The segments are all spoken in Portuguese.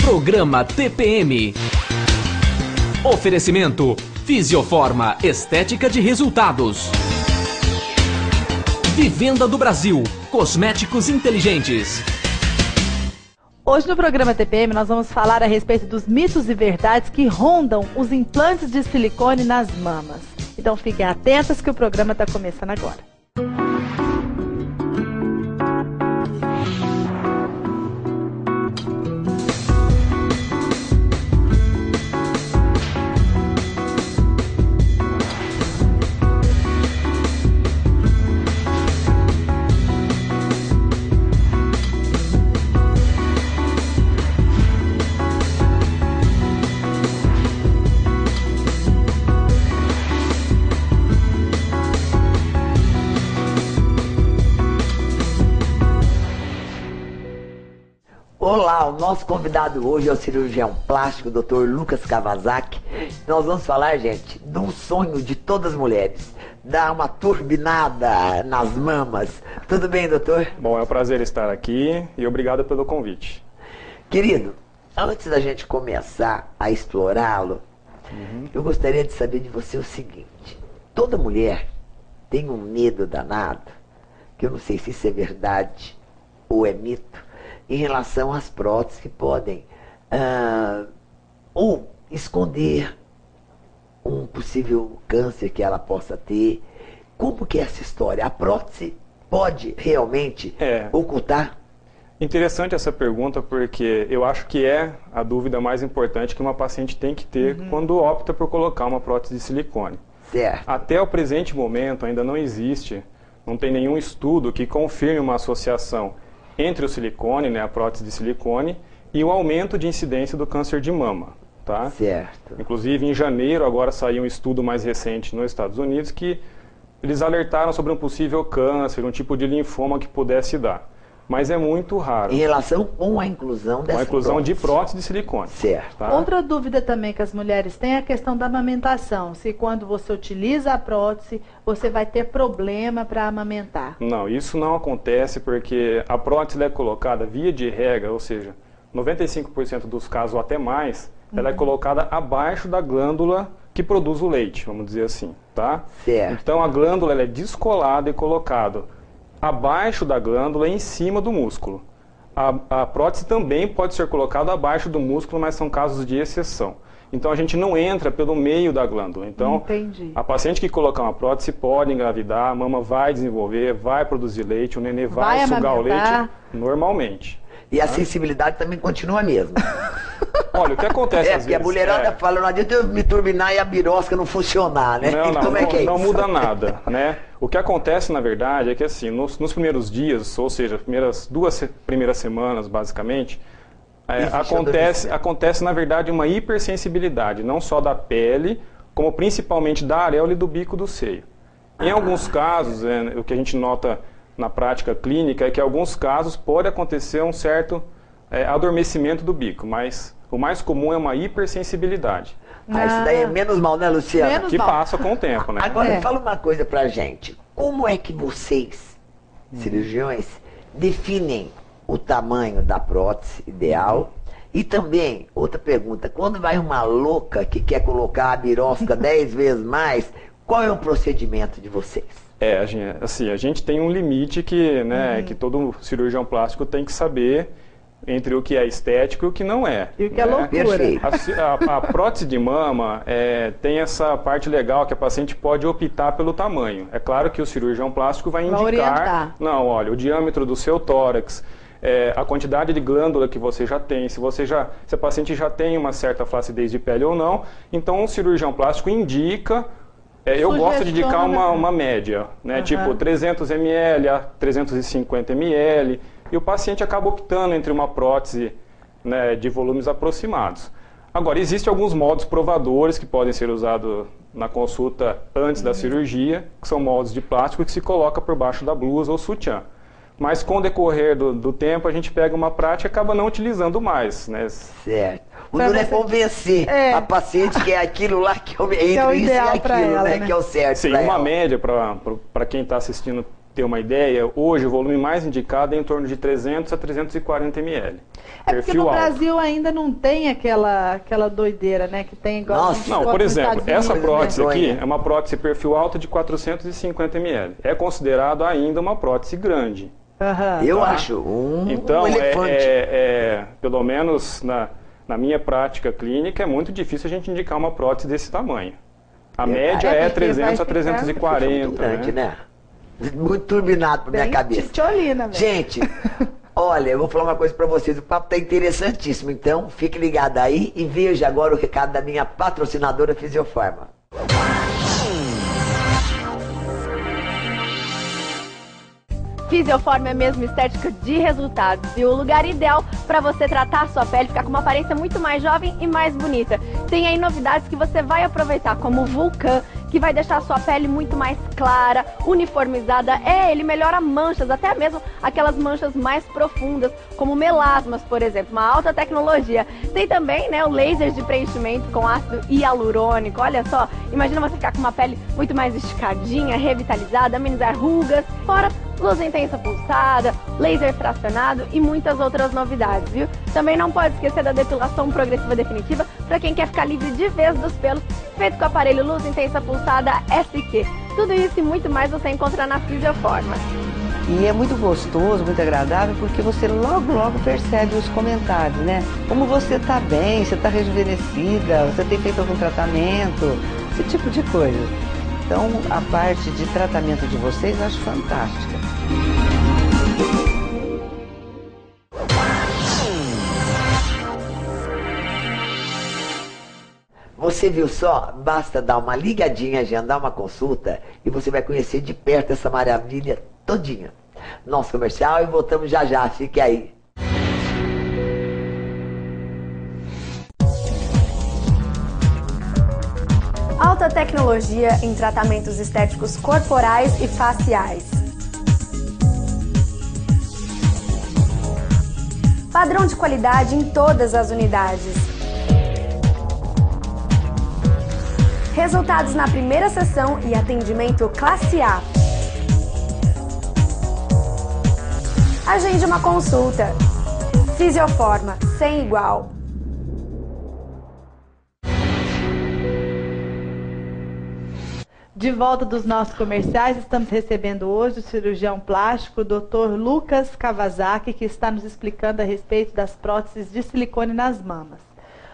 Programa TPM. Oferecimento Fisioforma, estética de resultados. Vivenda do Brasil, cosméticos inteligentes. Hoje no programa TPM nós vamos falar a respeito dos mitos e verdades que rondam os implantes de silicone nas mamas. Então fiquem atentas que o programa está começando agora. Olá, o nosso convidado hoje é o cirurgião plástico, Dr. Lucas Kawasaki. Nós vamos falar, gente, de um sonho de todas as mulheres, dar uma turbinada nas mamas. Tudo bem, doutor? Bom, é um prazer estar aqui e obrigado pelo convite. Querido, antes da gente começar a explorá-lo, eu gostaria de saber de você o seguinte. Toda mulher tem um medo danado, que eu não sei se isso é verdade ou é mito, em relação às próteses que podem ou esconder um possível câncer que ela possa ter. Como que é essa história? A prótese pode realmente ocultar? Interessante essa pergunta, porque eu acho que é a dúvida mais importante que uma paciente tem que ter quando opta por colocar uma prótese de silicone. Certo. Até o presente momento ainda não existe, não tem nenhum estudo que confirme uma associação entre o silicone, né, a prótese de silicone, e o aumento de incidência do câncer de mama. Tá? Certo. Inclusive, em janeiro, agora saiu um estudo mais recente nos Estados Unidos que eles alertaram sobre um possível câncer, um tipo de linfoma que pudesse dar. Mas é muito raro. Em relação com a inclusão dessa Com a inclusão prótese. de prótese de silicone. Certo. Tá? Outra dúvida também que as mulheres têm é a questão da amamentação. Se quando você utiliza a prótese, você vai ter problema para amamentar. Não, isso não acontece porque a prótese é colocada via de regra, ou seja, 95% dos casos ou até mais, ela é colocada abaixo da glândula que produz o leite, vamos dizer assim, tá? Certo. Então a glândula ela é descolada e colocada abaixo da glândula e em cima do músculo. A prótese também pode ser colocada abaixo do músculo, mas são casos de exceção. Então a gente não entra pelo meio da glândula. Então Entendi. a paciente que colocar uma prótese pode engravidar, a mama vai desenvolver, vai produzir leite, o nenê vai sugar o amamentar. leite normalmente. E a sensibilidade também continua a mesma. Olha, o que acontece às Porque a vezes... mulherada fala, não adianta eu me turbinar e a birosca não funcionar, né? Não, Como é que é não isso? muda nada, né? O que acontece, na verdade, é que assim, nos primeiros dias, ou seja, as duas primeiras semanas, basicamente, acontece, na verdade, uma hipersensibilidade, não só da pele, como principalmente da areola e do bico do seio. Em alguns casos, o que a gente nota na prática clínica é que em alguns casos pode acontecer um certo adormecimento do bico, mas o mais comum é uma hipersensibilidade. Isso daí é menos mal, né, Luciana? Menos Que mal. passa com o tempo, né? Agora, fala uma coisa pra gente. Como é que vocês, cirurgiões, definem o tamanho da prótese ideal? E também, outra pergunta, quando vai uma louca que quer colocar a birosca 10 vezes mais, qual é o procedimento de vocês? A gente tem um limite que, né, que todo cirurgião plástico tem que saber entre o que é estético e o que não é. E o que é né? loucura. Perfeito. A prótese de mama tem essa parte legal que a paciente pode optar pelo tamanho. É claro que o cirurgião plástico vai indicar... orientar. Não, olha, o diâmetro do seu tórax, a quantidade de glândula que você já tem, se a paciente já tem uma certa flacidez de pele ou não, então o cirurgião plástico indica... eu gosto de indicar uma média, né? Tipo 300 ml a 350 ml, e o paciente acaba optando entre uma prótese, né, de volumes aproximados. Agora, existem alguns modos provadores que podem ser usados na consulta antes da cirurgia, que são moldes de plástico que se coloca por baixo da blusa ou sutiã. Mas com o decorrer do tempo, a gente pega uma prática e acaba não utilizando mais, né? Certo. O duro é convencer a paciente que é aquilo lá que é o ideal isso e pra aquilo, ela, né? né? Que é o certo. Sim, pra uma ela. média para quem está assistindo ter uma ideia, hoje o volume mais indicado é em torno de 300 a 340 ml. É porque no Brasil ainda não tem aquela doideira, né? Que tem igual. Nossa, não, por exemplo, essa prótese né? aqui é uma prótese perfil alto de 450 ml. É considerado ainda uma prótese grande. Aham. Eu acho Então, um elefante. Pelo menos na minha prática clínica, é muito difícil a gente indicar uma prótese desse tamanho. A média é porque 300 a vai ficar- 340, Muito grande, né? né? Muito turbinado pra minha Bem cabeça. tcholina, velho. Gente, olha, eu vou falar uma coisa pra vocês. O papo tá interessantíssimo. Então, fique ligado aí e veja agora o recado da minha patrocinadora Fisiofarma. Fisioforma é mesmo estética de resultados e o lugar ideal para você tratar a sua pele, ficar com uma aparência muito mais jovem e mais bonita. Tem aí novidades que você vai aproveitar, como o Vulcan, que vai deixar a sua pele muito mais clara, uniformizada. Ele melhora manchas, até mesmo aquelas manchas mais profundas, como melasmas, por exemplo, uma alta tecnologia. Tem também, né, o laser de preenchimento com ácido hialurônico. Olha só, imagina você ficar com uma pele muito mais esticadinha, revitalizada, amenizar rugas, fora luz intensa pulsada, laser fracionado e muitas outras novidades, viu? Também não pode esquecer da depilação progressiva definitiva para quem quer ficar livre de vez dos pelos, feito com o aparelho luz intensa pulsada SQ. Tudo isso e muito mais você encontra na Fisioforma. E é muito gostoso, muito agradável, porque você logo percebe os comentários, né? Como você tá bem, você tá rejuvenescida, você tem feito algum tratamento, esse tipo de coisa. Então, a parte de tratamento de vocês eu acho fantástica. Você viu só? Basta dar uma ligadinha, agendar uma consulta e você vai conhecer de perto essa maravilha todinha. Nosso comercial e voltamos já já, fique aí. Alta tecnologia em tratamentos estéticos corporais e faciais. Padrão de qualidade em todas as unidades. Resultados na primeira sessão e atendimento classe A. Agende uma consulta. Fisioforma, sem igual. De volta dos nossos comerciais, estamos recebendo hoje o cirurgião plástico, o Dr. Lucas Kawasaki, que está nos explicando a respeito das próteses de silicone nas mamas.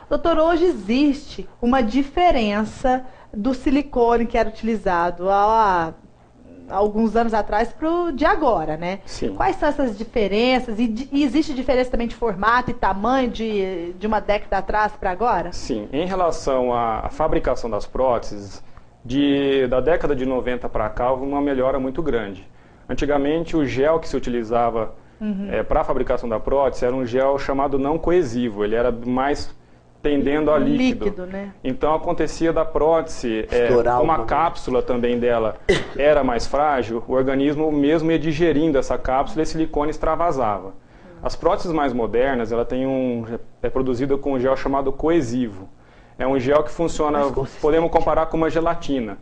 Doutor, hoje existe uma diferença do silicone que era utilizado há alguns anos atrás para o de agora, né? Sim. Quais são essas diferenças? E existe diferença também de formato e tamanho de uma década atrás para agora? Sim, em relação à fabricação das próteses, da década de 90 para cá, houve uma melhora muito grande. Antigamente, o gel que se utilizava para a fabricação da prótese era um gel chamado não coesivo, ele era mais tendendo a líquido. Né? Então, acontecia da prótese, Estourar como a alguma cápsula também dela era mais frágil, o organismo mesmo ia digerindo essa cápsula e esse silicone extravasava. As próteses mais modernas, ela tem é produzida com um gel chamado coesivo. É um gel que funciona, podemos comparar com uma gelatina.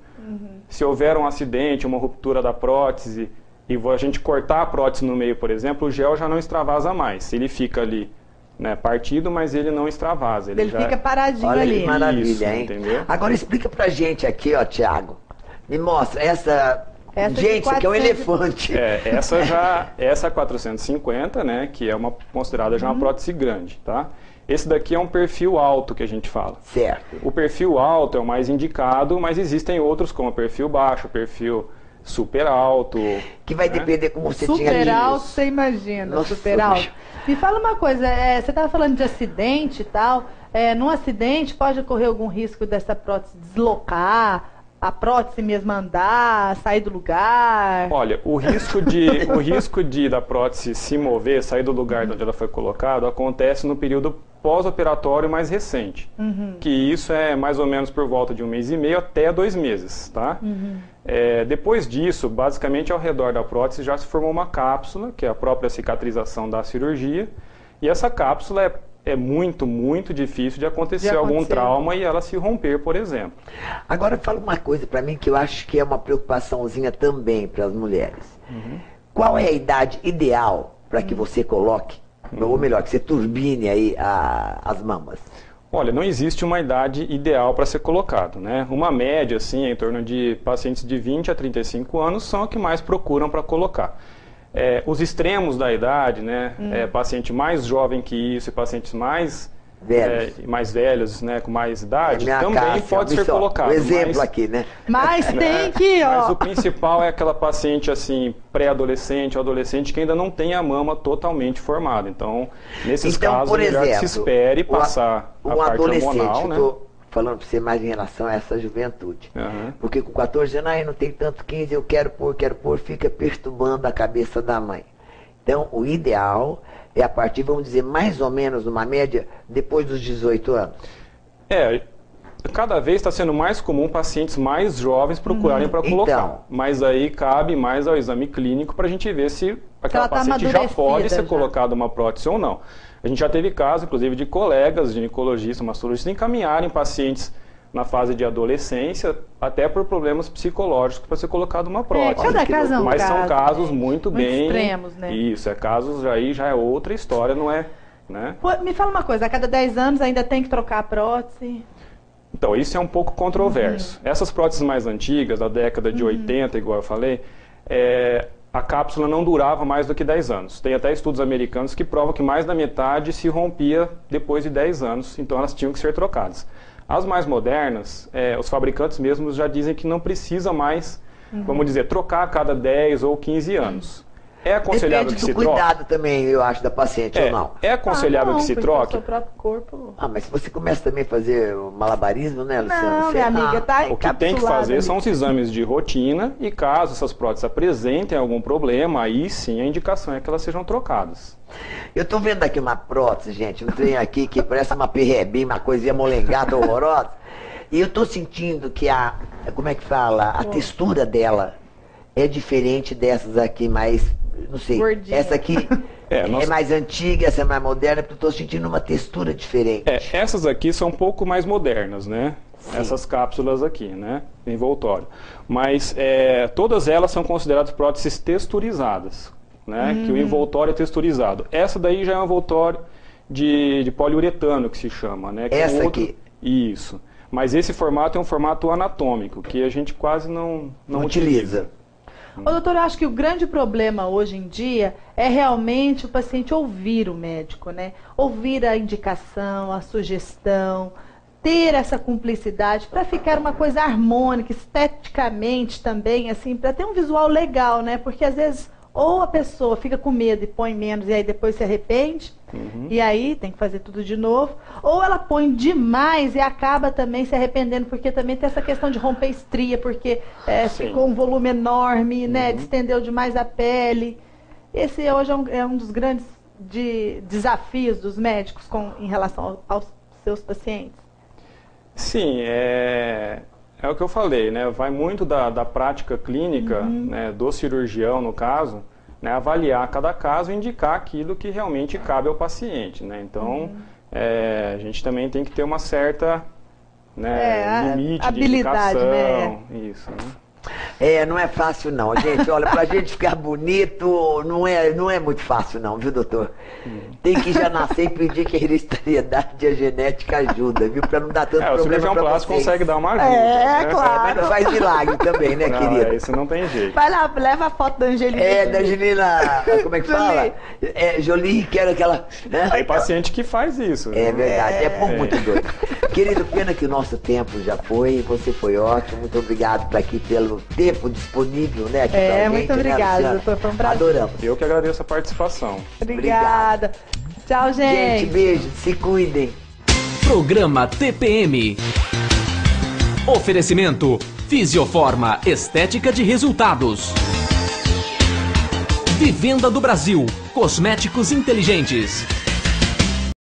Se houver um acidente, uma ruptura da prótese, e a gente cortar a prótese no meio, por exemplo, o gel já não extravasa mais. Ele fica ali, né, partido, mas ele não extravasa. Ele fica paradinho Olha ali. que maravilha, Isso, hein? entendeu? Agora explica pra gente aqui, ó, Thiago. Me mostra essa Essa gente, de isso aqui é um 400. elefante. Essa 450, né, que é considerada já uma prótese grande, tá? Esse daqui é um perfil alto que a gente fala. Certo. O perfil alto é o mais indicado, mas existem outros como o perfil baixo, o perfil super alto. Que vai né? depender como você tinha Super ali. alto, você imagina, Nossa, super alto. bicho. Me fala uma coisa, você estava falando de acidente e tal. Num acidente pode ocorrer algum risco dessa prótese deslocar, a prótese mesmo andar, sair do lugar? Olha, o risco da prótese se mover, sair do lugar onde ela foi colocada, acontece no período pós-operatório mais recente. Que isso é mais ou menos por volta de 1 mês e meio até 2 meses, tá? Depois disso, basicamente ao redor da prótese já se formou uma cápsula, que é a própria cicatrização da cirurgia, e essa cápsula é muito, muito difícil de acontecer algum trauma e ela se romper, por exemplo. Agora fala uma coisa pra mim que eu acho que é uma preocupaçãozinha também para as mulheres. Qual é a idade ideal para que você coloque Ou melhor, que você turbine aí as mamas? Olha, não existe uma idade ideal para ser colocado, né? Uma média, assim, em torno de pacientes de 20 a 35 anos são os que mais procuram para colocar. Os extremos da idade, né? Paciente mais jovem que isso e pacientes mais velhos, né? Com mais idade, também pode ser colocado. Um exemplo aqui, né? Mas tem que, ó... Mas o principal é aquela paciente, assim, pré-adolescente ou adolescente que ainda não tem a mama totalmente formada. Então, nesses casos, por é melhor exemplo, que se espere passar a parte hormonal, né? Falando para você mais em relação a essa juventude. Porque com 14 anos, aí não tem tanto 15, eu quero pôr, fica perturbando a cabeça da mãe. Então, o ideal é a partir, vamos dizer, mais ou menos, numa média, depois dos 18 anos. Cada vez está sendo mais comum pacientes mais jovens procurarem para colocar. Então, mas aí cabe mais ao exame clínico para a gente ver se aquela paciente já pode ser colocada uma prótese ou não. A gente já teve casos, inclusive, de colegas ginecologistas, mastologistas, encaminharem pacientes na fase de adolescência, até por problemas psicológicos, para ser colocado uma prótese. Cada caso é um Mas caso, são casos muito bem... extremos, né? Isso, casos aí já é outra história, não é? Né? Pô, me fala uma coisa, a cada 10 anos ainda tem que trocar a prótese? Então, isso é um pouco controverso. Essas próteses mais antigas, da década de 80, igual eu falei, a cápsula não durava mais do que 10 anos. Tem até estudos americanos que provam que mais da metade se rompia depois de 10 anos, então elas tinham que ser trocadas. As mais modernas, os fabricantes mesmos já dizem que não precisa mais, vamos dizer, trocar a cada 10 ou 15 anos. É aconselhável que se troque? Depende do cuidado também, eu acho, da paciente ou não. É aconselhável que se troque? O seu próprio corpo... mas se você começa também a fazer o malabarismo, né, Luciana? Não, minha amiga, tá encapsulada. O que tem que fazer são os exames de rotina e caso essas próteses apresentem algum problema, aí sim a indicação é que elas sejam trocadas. Eu tô vendo aqui uma prótese, gente, um trem aqui que parece uma perrebinha, uma coisinha molengada, horrorosa. E eu tô sentindo que como é que fala? A textura dela é diferente dessas aqui mais... Não sei, gordinha. Essa aqui é mais antiga, essa é mais moderna, porque eu estou sentindo uma textura diferente. Essas aqui são um pouco mais modernas, né? Sim. Essas cápsulas aqui, né? Envoltório. Mas todas elas são consideradas próteses texturizadas, né? Que o envoltório é texturizado. Essa daí já é um envoltório de poliuretano, que se chama, né? Que essa aqui? Isso. Mas esse formato é um formato anatômico, que a gente quase não utiliza. Ô, doutor, eu acho que o grande problema hoje em dia é realmente o paciente ouvir o médico, né? Ouvir a indicação, a sugestão, ter essa cumplicidade para ficar uma coisa harmônica, esteticamente também, assim, para ter um visual legal, né? Porque às vezes ou a pessoa fica com medo e põe menos e aí depois se arrepende, e aí tem que fazer tudo de novo, ou ela põe demais e acaba também se arrependendo, porque também tem essa questão de romper estria, porque ficou um volume enorme, né, distendeu demais a pele. Esse hoje é um dos grandes desafios dos médicos em relação aos seus pacientes. Sim, é o que eu falei, né? Vai muito da prática clínica, né, do cirurgião, no caso, né, avaliar cada caso e indicar aquilo que realmente cabe ao paciente, né? Então, a gente também tem que ter uma certa, né, limite habilidade, de indicação. né? Isso, né? Não é fácil não, gente. Olha, pra gente ficar bonito, não é muito fácil não, viu, doutor? Tem que já nascer e pedir que a hereditariedade e a genética ajuda, viu? Pra não dar tanto problema. O cirurgião plástico consegue dar uma ajuda. Né? Claro. Mas não faz milagre também, né, querida? Isso não tem jeito. Vai lá, leva a foto da Angelina. Da Angelina, como é que fala? Jolie, quero aquela... Né? Tem paciente que faz isso. É verdade, por muito doido. Querido, pena que o nosso tempo já foi, você foi ótimo, muito obrigado por aqui pelo tempo disponível, né? Aqui pra gente, muito obrigada, né, doutor, foi um prazer. Adoramos. Eu que agradeço a participação. Obrigada. Tchau, gente. Gente, beijo, se cuidem. Programa TPM. Oferecimento Fisioforma, estética de resultados. Vivenda do Brasil, cosméticos inteligentes.